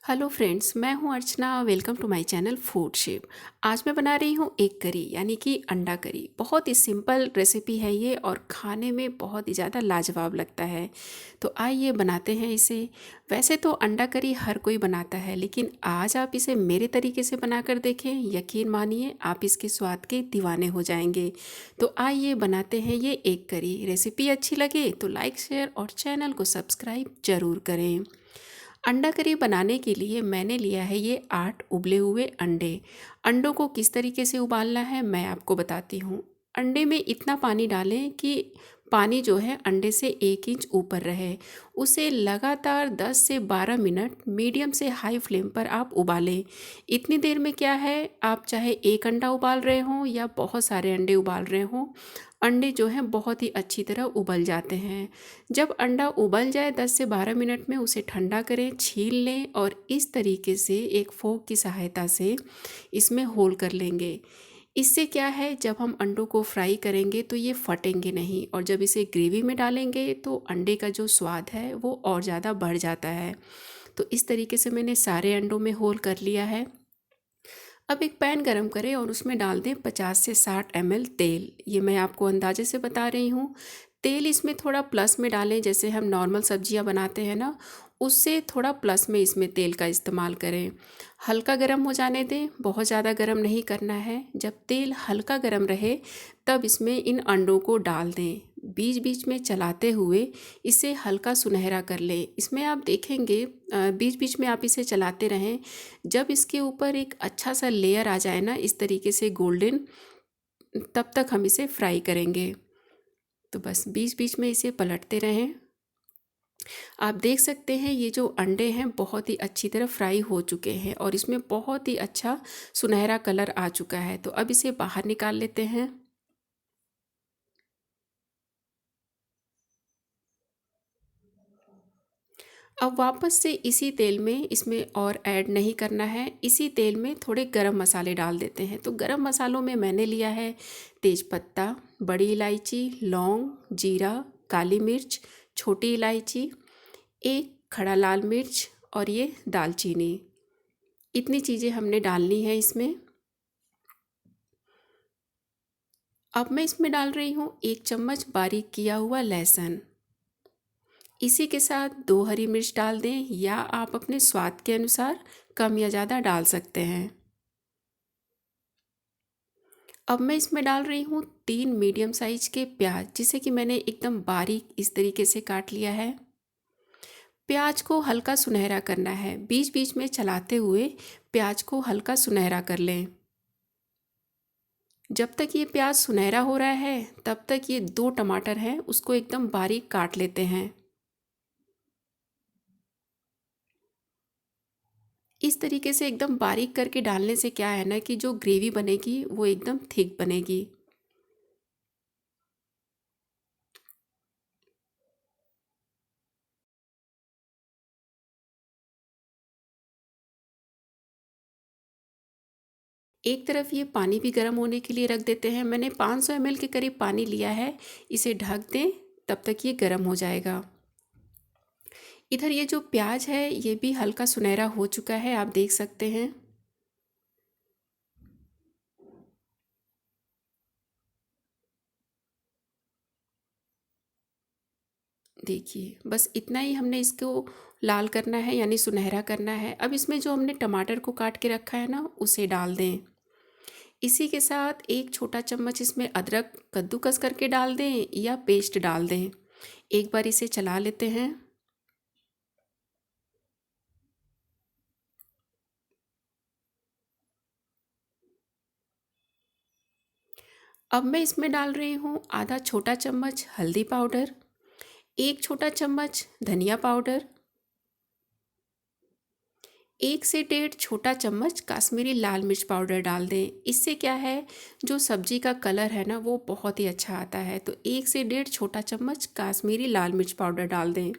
Hello friends, मैं हूं Archana. Welcome to my channel food chef. आज मैं बना रही हूं एग करी यानी कि अंडा करी। बहुत ही सिंपल रेसिपी है ये और खाने में बहुत ही ज़्यादा लाजवाब लगता है। तो आइए बनाते हैं इसे। वैसे तो अंडा करी हर कोई बनाता है, लेकिन आज आप इसे मेरे तरीके से बनाकर देखें, यकीन मानिए आप इसके स्वाद के दीवाने हो जाएंगे। तो आइए बनाते हैं ये एग करी। रेसिपी अच्छी लगे तो लाइक शेयर और चैनल को सब्सक्राइब ज़रूर करें। अंडा करी बनाने के लिए मैंने लिया है ये 8 उबले हुए अंडे। अंडों को किस तरीके से उबालना है मैं आपको बताती हूँ। अंडे में इतना पानी डालें कि पानी जो है अंडे से 1 इंच ऊपर रहे। उसे लगातार 10 से 12 मिनट मीडियम से हाई फ्लेम पर आप उबालें। इतनी देर में क्या है, आप चाहे एक अंडा उबाल रहे हों या बहुत सारे अंडे उबाल रहे हों, अंडे जो हैं बहुत ही अच्छी तरह उबल जाते हैं। जब अंडा उबल जाए 10 से 12 मिनट में उसे ठंडा करें, छील लें और इस तरीके से एक फोक की सहायता से इसमें होल कर लेंगे। इससे क्या है, जब हम अंडों को फ्राई करेंगे तो ये फटेंगे नहीं और जब इसे ग्रेवी में डालेंगे तो अंडे का जो स्वाद है वो और ज़्यादा बढ़ जाता है। तो इस तरीके से मैंने सारे अंडों में होल कर लिया है। अब एक पैन गरम करें और उसमें डाल दें 50 से 60 ml तेल। ये मैं आपको अंदाजे से बता रही हूँ। तेल इसमें थोड़ा प्लस में डालें, जैसे हम नॉर्मल सब्जियां बनाते हैं ना, उससे थोड़ा प्लस में इसमें तेल का इस्तेमाल करें। हल्का गरम हो जाने दें, बहुत ज़्यादा गरम नहीं करना है। जब तेल हल्का गरम रहे तब इसमें इन अंडों को डाल दें। बीच बीच में चलाते हुए इसे हल्का सुनहरा कर लें। इसमें आप देखेंगे बीच बीच में आप इसे चलाते रहें। जब इसके ऊपर एक अच्छा सा लेयर आ जाए ना इस तरीके से गोल्डन, तब तक हम इसे फ्राई करेंगे। तो बस बीच बीच में इसे पलटते रहें। आप देख सकते हैं ये जो अंडे हैं बहुत ही अच्छी तरह फ्राई हो चुके हैं और इसमें बहुत ही अच्छा सुनहरा कलर आ चुका है। तो अब इसे बाहर निकाल लेते हैं। अब वापस से इसी तेल में, इसमें और ऐड नहीं करना है, इसी तेल में थोड़े गरम मसाले डाल देते हैं। तो गरम मसालों में मैंने लिया है तेज़पत्ता, बड़ी इलायची, लौंग, जीरा, काली मिर्च, छोटी इलायची, एक खड़ा लाल मिर्च और ये दालचीनी। इतनी चीज़ें हमने डालनी है इसमें। अब मैं इसमें डाल रही हूँ 1 चम्मच बारीक किया हुआ लहसुन। इसी के साथ 2 हरी मिर्च डाल दें या आप अपने स्वाद के अनुसार कम या ज़्यादा डाल सकते हैं। अब मैं इसमें डाल रही हूँ 3 मीडियम साइज के प्याज, जिसे कि मैंने एकदम बारीक इस तरीके से काट लिया है। प्याज को हल्का सुनहरा करना है, बीच बीच में चलाते हुए प्याज को हल्का सुनहरा कर लें। जब तक ये प्याज सुनहरा हो रहा है तब तक ये 2 टमाटर हैं उसको एकदम बारीक काट लेते हैं। इस तरीके से एकदम बारीक करके डालने से क्या है ना कि जो ग्रेवी बनेगी वो एकदम थिक बनेगी। एक तरफ ये पानी भी गर्म होने के लिए रख देते हैं। मैंने 500 ml के करीब पानी लिया है। इसे ढक दें, तब तक ये गर्म हो जाएगा। इधर ये जो प्याज है ये भी हल्का सुनहरा हो चुका है, आप देख सकते हैं। देखिए बस इतना ही हमने इसको लाल करना है यानी सुनहरा करना है। अब इसमें जो हमने टमाटर को काट के रखा है ना उसे डाल दें। इसी के साथ 1 छोटा चम्मच इसमें अदरक कद्दूकस करके डाल दें या पेस्ट डाल दें। एक बार इसे चला लेते हैं। अब मैं इसमें डाल रही हूँ ½ छोटा चम्मच हल्दी पाउडर, 1 छोटा चम्मच धनिया पाउडर, 1 से 1.5 छोटा चम्मच काश्मीरी लाल मिर्च पाउडर डाल दें। इससे क्या है, जो सब्जी का कलर है ना वो बहुत ही अच्छा आता है। तो 1 से 1.5 छोटा चम्मच काश्मीरी लाल मिर्च पाउडर डाल दें।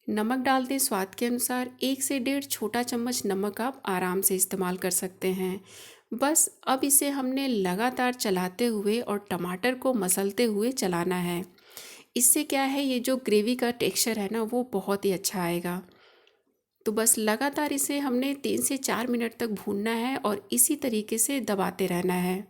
नमक डाल दें स्वाद के अनुसार। 1 से 1.5 छोटा चम्मच नमक आप आराम से इस्तेमाल कर सकते हैं। बस अब इसे हमने लगातार चलाते हुए और टमाटर को मसलते हुए चलाना है। इससे क्या है, ये जो ग्रेवी का टेक्सचर है ना वो बहुत ही अच्छा आएगा। तो बस लगातार इसे हमने 3 से 4 मिनट तक भूनना है और इसी तरीके से दबाते रहना है।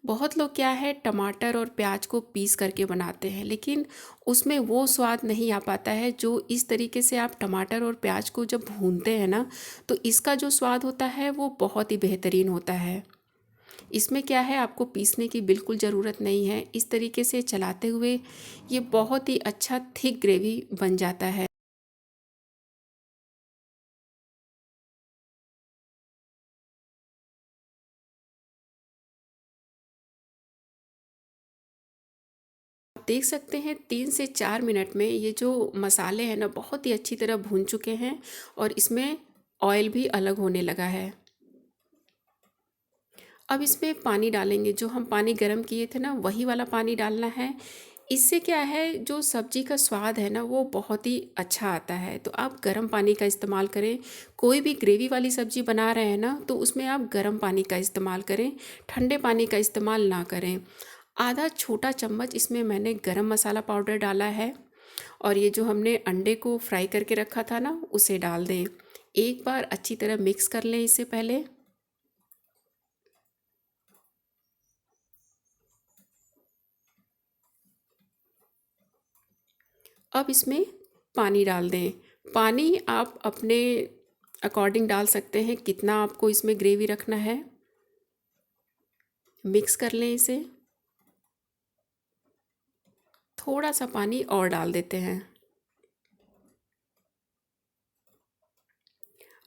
बहुत लोग क्या है, टमाटर और प्याज को पीस करके बनाते हैं, लेकिन उसमें वो स्वाद नहीं आ पाता है जो इस तरीके से आप टमाटर और प्याज को जब भूनते हैं ना, तो इसका जो स्वाद होता है वो बहुत ही बेहतरीन होता है। इसमें क्या है, आपको पीसने की बिल्कुल ज़रूरत नहीं है। इस तरीके से चलाते हुए ये बहुत ही अच्छा थिक ग्रेवी बन जाता है। आप देख सकते हैं 3 से 4 मिनट में ये जो मसाले हैं ना बहुत ही अच्छी तरह भून चुके हैं और इसमें ऑयल भी अलग होने लगा है। अब इसमें पानी डालेंगे, जो हम पानी गर्म किए थे ना वही वाला पानी डालना है। इससे क्या है, जो सब्जी का स्वाद है ना वो बहुत ही अच्छा आता है। तो आप गर्म पानी का इस्तेमाल करें। कोई भी ग्रेवी वाली सब्जी बना रहे हैं ना तो उसमें आप गर्म पानी का इस्तेमाल करें, ठंडे पानी का इस्तेमाल ना करें। आधा छोटा चम्मच इसमें मैंने गरम मसाला पाउडर डाला है और ये जो हमने अंडे को फ्राई करके रखा था ना उसे डाल दें। एक बार अच्छी तरह मिक्स कर लें इसे पहले। अब इसमें पानी डाल दें। पानी आप अपने अकॉर्डिंग डाल सकते हैं, कितना आपको इसमें ग्रेवी रखना है। मिक्स कर लें इसे। थोड़ा सा पानी और डाल देते हैं।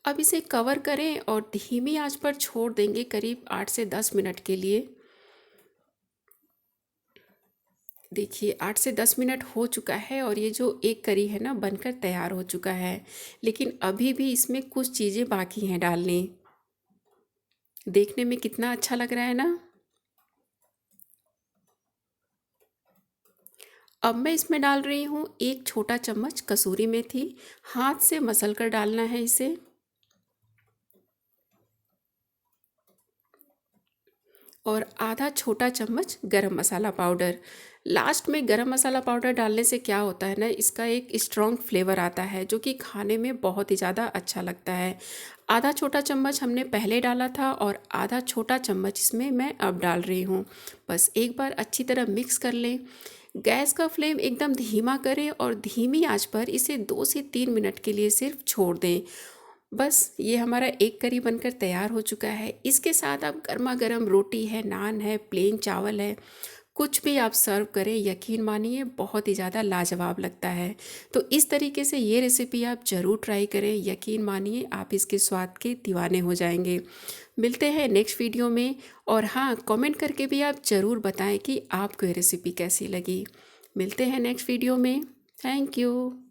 अब इसे कवर करें और धीमी आंच पर छोड़ देंगे करीब 8 से 10 मिनट के लिए। देखिए 8 से 10 मिनट हो चुका है और ये जो एक करी है ना बनकर तैयार हो चुका है। लेकिन अभी भी इसमें कुछ चीज़ें बाकी हैं डालनी। देखने में कितना अच्छा लग रहा है ना। अब मैं इसमें डाल रही हूँ एक छोटा चम्मच कसूरी मेथी। हाथ से मसल कर डालना है इसे। और आधा छोटा चम्मच गरम मसाला पाउडर। लास्ट में गरम मसाला पाउडर डालने से क्या होता है ना, इसका एक स्ट्रॉन्ग फ्लेवर आता है जो कि खाने में बहुत ही ज़्यादा अच्छा लगता है। आधा छोटा चम्मच हमने पहले डाला था और आधा छोटा चम्मच इसमें मैं अब डाल रही हूँ। बस एक बार अच्छी तरह मिक्स कर लें। गैस का फ्लेम एकदम धीमा करें और धीमी आंच पर इसे 2 से 3 मिनट के लिए सिर्फ छोड़ दें। बस ये हमारा एक करी बनकर तैयार हो चुका है। इसके साथ आप गर्मा गर्म रोटी है, नान है, प्लेन चावल है, कुछ भी आप सर्व करें, यकीन मानिए बहुत ही ज़्यादा लाजवाब लगता है। तो इस तरीके से ये रेसिपी आप ज़रूर ट्राई करें, यकीन मानिए आप इसके स्वाद के दीवाने हो जाएंगे। मिलते हैं नेक्स्ट वीडियो में। और हाँ, कमेंट करके भी आप ज़रूर बताएं कि आपको ये रेसिपी कैसी लगी। मिलते हैं नेक्स्ट वीडियो में। Thank you.